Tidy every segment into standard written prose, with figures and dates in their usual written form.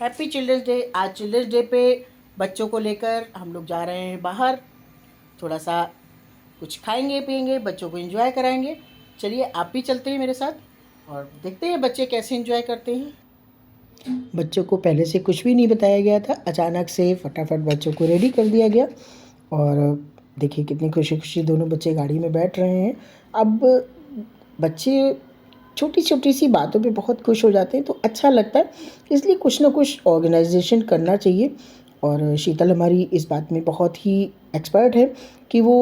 Happy children's day. आज children's day पे बच्चों को लेकर हम लोग जा रहे हैं बाहर, थोड़ा सा कुछ खाएंगे पिएंगे, बच्चों को एंजॉय कराएंगे। चलिए आप भी चलते हैं मेरे साथ और देखते हैं बच्चे कैसे एंजॉय करते हैं। बच्चों को पहले से कुछ भी नहीं बताया गया था, अचानक से फटाफट बच्चों को रेडी कर दिया गया और देखिए कितनी खुशी खुशी दोनों बच्चे गाड़ी में बैठ रहे हैं। अब बच्चे छोटी छोटी सी बातों पे बहुत खुश हो जाते हैं तो अच्छा लगता है, इसलिए कुछ ना कुछ ऑर्गेनाइजेशन करना चाहिए। और शीतल हमारी इस बात में बहुत ही एक्सपर्ट है कि वो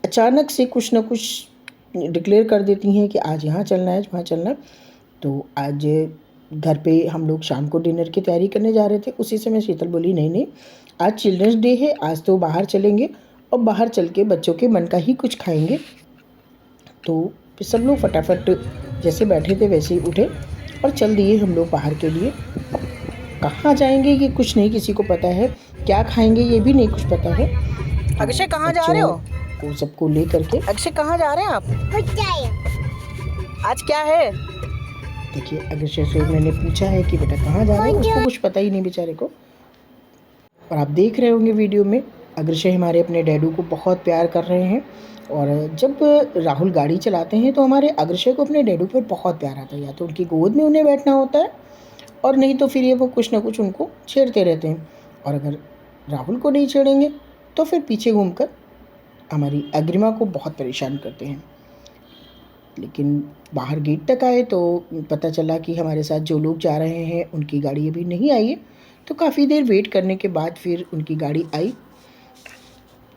अचानक से कुछ ना कुछ डिक्लेयर कर देती हैं कि आज यहाँ चलना है, वहाँ चलना है। तो आज घर पे हम लोग शाम को डिनर की तैयारी करने जा रहे थे, उसी समय शीतल बोली नहीं नहीं आज चिल्ड्रंस डे है, आज तो बाहर चलेंगे और बाहर चल के बच्चों के मन का ही कुछ खाएंगे। तो फिर सब लोग फटाफट जैसे बैठे थे वैसे ही उठे और चल दिए हम लोग बाहर के लिए। अब कहाँ जाएंगे ये कुछ नहीं किसी को पता है, क्या खाएंगे ये भी नहीं कुछ पता है। अक्षय कहाँ जा रहे हो? को सबको ले करके। अक्षय कहाँ जा रहे हैं आप? आज क्या है? देखिए अक्षय से मैंने पूछा है कि बेटा कहाँ जा रहे हो, उसको कुछ पता ही नहीं बेचारे को। और आप देख रहे होंगे वीडियो में अग्रशय हमारे अपने डैडू को बहुत प्यार कर रहे हैं। और जब राहुल गाड़ी चलाते हैं तो हमारे अग्रशय को अपने डैडू पर बहुत प्यार आता है, या तो उनकी गोद में उन्हें बैठना होता है और नहीं तो फिर ये वो कुछ ना कुछ उनको छेड़ते रहते हैं। और अगर राहुल को नहीं छेड़ेंगे तो फिर पीछे घूमकर हमारी अग्रिमा को बहुत परेशान करते हैं। लेकिन बाहर गेट तक आए तो पता चला कि हमारे साथ जो लोग जा रहे हैं उनकी गाड़ी अभी नहीं आई है। तो काफ़ी देर वेट करने के बाद फिर उनकी गाड़ी आई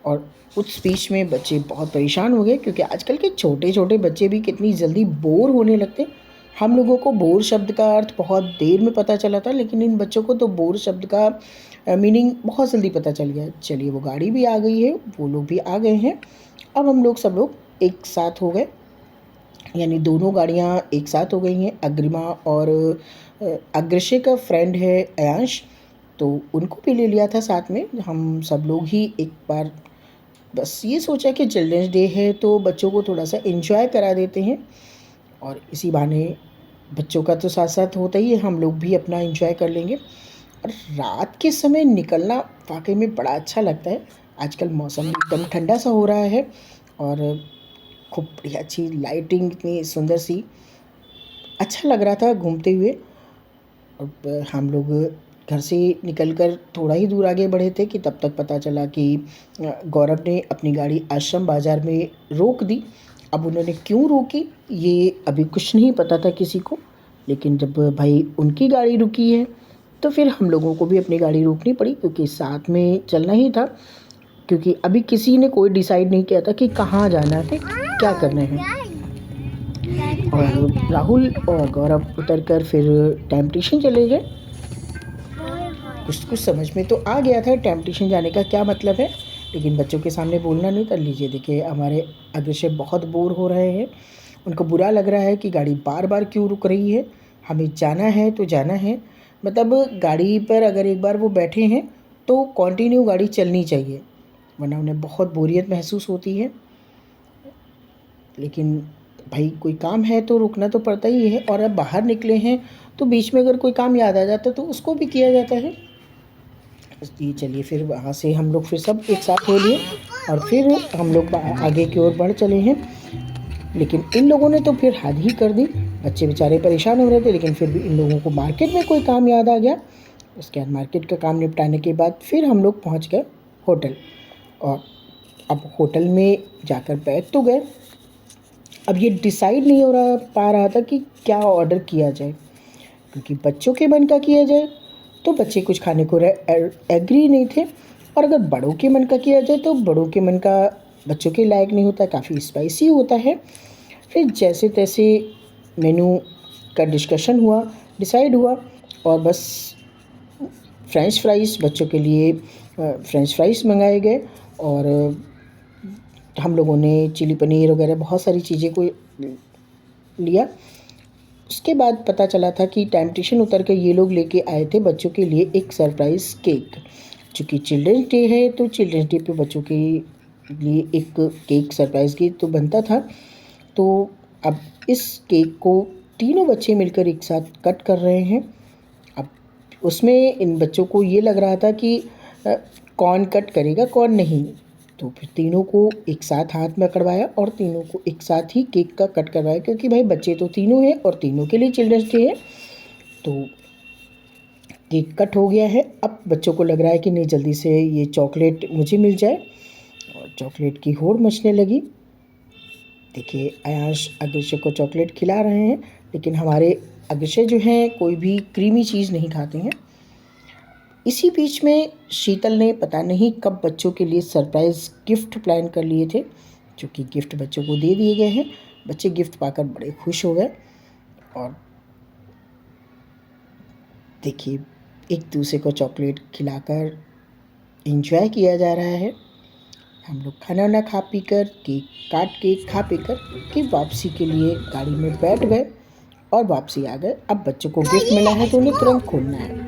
और उस स्पीच में बच्चे बहुत परेशान हो गए, क्योंकि आजकल के छोटे छोटे बच्चे भी कितनी जल्दी बोर होने लगते हैं। हम लोगों को बोर शब्द का अर्थ बहुत देर में पता चला था, लेकिन इन बच्चों को तो बोर शब्द का मीनिंग बहुत जल्दी पता चल गया। चलिए वो गाड़ी भी आ गई है, वो लोग भी आ गए हैं। अब हम लोग सब लोग एक साथ हो गए, यानी दोनों गाड़ियाँ एक साथ हो गई हैं। अग्रिमा और अग्रशय का फ्रेंड है अयांश, तो उनको भी ले लिया था साथ में। हम सब लोग ही एक बार बस ये सोचा कि चिल्ड्रंस डे है तो बच्चों को थोड़ा सा एंजॉय करा देते हैं, और इसी बहाने बच्चों का तो साथ साथ होता ही है, हम लोग भी अपना एंजॉय कर लेंगे। और रात के समय निकलना वाकई में बड़ा अच्छा लगता है। आजकल मौसम एकदम ठंडा सा हो रहा है और खूब बढ़िया अच्छी लाइटिंग इतनी सुंदर सी, अच्छा लग रहा था घूमते हुए। अब हम लोग घर से निकलकर थोड़ा ही दूर आगे बढ़े थे कि तब तक पता चला कि गौरव ने अपनी गाड़ी आश्रम बाज़ार में रोक दी। अब उन्होंने क्यों रोकी ये अभी कुछ नहीं पता था किसी को, लेकिन जब भाई उनकी गाड़ी रुकी है तो फिर हम लोगों को भी अपनी गाड़ी रोकनी पड़ी, क्योंकि साथ में चलना ही था। क्योंकि अभी किसी ने कोई डिसाइड नहीं किया था कि कहाँ जाना है, क्या करना है। और राहुल और गौरव उतरकर फिर टेम्पटेशन चले गए। कुछ समझ में तो आ गया था टेम्पटेशन जाने का क्या मतलब है, लेकिन बच्चों के सामने बोलना नहीं। कर लीजिए, देखिए हमारे अग्रशय बहुत बोर हो रहे हैं, उनको बुरा लग रहा है कि गाड़ी बार बार क्यों रुक रही है। हमें जाना है तो जाना है, मतलब गाड़ी पर अगर एक बार वो बैठे हैं तो कंटिन्यू गाड़ी चलनी चाहिए, वरना उन्हें बहुत बोरियत महसूस होती है। लेकिन भाई कोई काम है तो रुकना तो पड़ता ही है, और अब बाहर निकले हैं तो बीच में अगर कोई काम याद आ जाता तो उसको भी किया जाता है। इसलिए चलिए फिर वहाँ से हम लोग फिर सब एक साथ हो लिए और फिर हम लोग आगे की ओर बढ़ चले हैं। लेकिन इन लोगों ने तो फिर हद ही कर दी, बच्चे बेचारे परेशान हो रहे थे, लेकिन फिर भी इन लोगों को मार्केट में कोई काम याद आ गया। उसके बाद मार्केट का काम निपटाने के बाद फिर हम लोग पहुँच गए होटल। और अब होटल में जाकर बैठ तो गए, अब ये डिसाइड नहीं हो पा रहा था कि क्या ऑर्डर किया जाए, क्योंकि बच्चों के मन का किया जाए तो बच्चे कुछ खाने को एग्री नहीं थे, और अगर बड़ों के मन का किया जाए तो बड़ों के मन का बच्चों के लायक नहीं होता, काफ़ी स्पाइसी होता है। फिर जैसे तैसे मेनू का डिस्कशन हुआ, डिसाइड हुआ, और बस फ्रेंच फ्राइज़ बच्चों के लिए फ्रेंच फ्राइज़ मंगाए गए। और हम लोगों ने चिली पनीर वगैरह बहुत सारी चीज़ें को लिया। उसके बाद पता चला था कि टेम्पटेशन उतर के ये लोग लेके आए थे बच्चों के लिए एक सरप्राइज़ केक। चूँकि चिल्ड्रंस डे है तो चिल्ड्रंस डे पे बच्चों के लिए एक केक सरप्राइज़ केक तो बनता था। तो अब इस केक को तीनों बच्चे मिलकर एक साथ कट कर रहे हैं। अब उसमें इन बच्चों को ये लग रहा था कि कौन कट करेगा कौन नहीं। तो फिर तीनों को एक साथ हाथ में करवाया और तीनों को एक साथ ही केक का कट करवाया, क्योंकि भाई बच्चे तो तीनों हैं और तीनों के लिए चिल्ड्रंस डे है। तो केक कट हो गया है। अब बच्चों को लग रहा है कि नहीं जल्दी से ये चॉकलेट मुझे मिल जाए, और चॉकलेट की होड़ मचने लगी। देखिए आयांश अग्रशय को चॉकलेट खिला रहे हैं, लेकिन हमारे अग्रशय जो हैं कोई भी क्रीमी चीज़ नहीं खाते हैं। इसी बीच में शीतल ने पता नहीं कब बच्चों के लिए सरप्राइज़ गिफ्ट प्लान कर लिए थे, जो कि गिफ्ट बच्चों को दे दिए गए हैं। बच्चे गिफ्ट पाकर बड़े खुश हो गए और देखिए एक दूसरे को चॉकलेट खिलाकर एंजॉय किया जा रहा है। हम लोग खाना वाना खा पी कर केक काट के खा पी कर के वापसी के लिए गाड़ी में बैठ गए और वापसी आ गए। अब बच्चों को गिफ्ट मिला है तो उन्हें तुरंत खोलना है।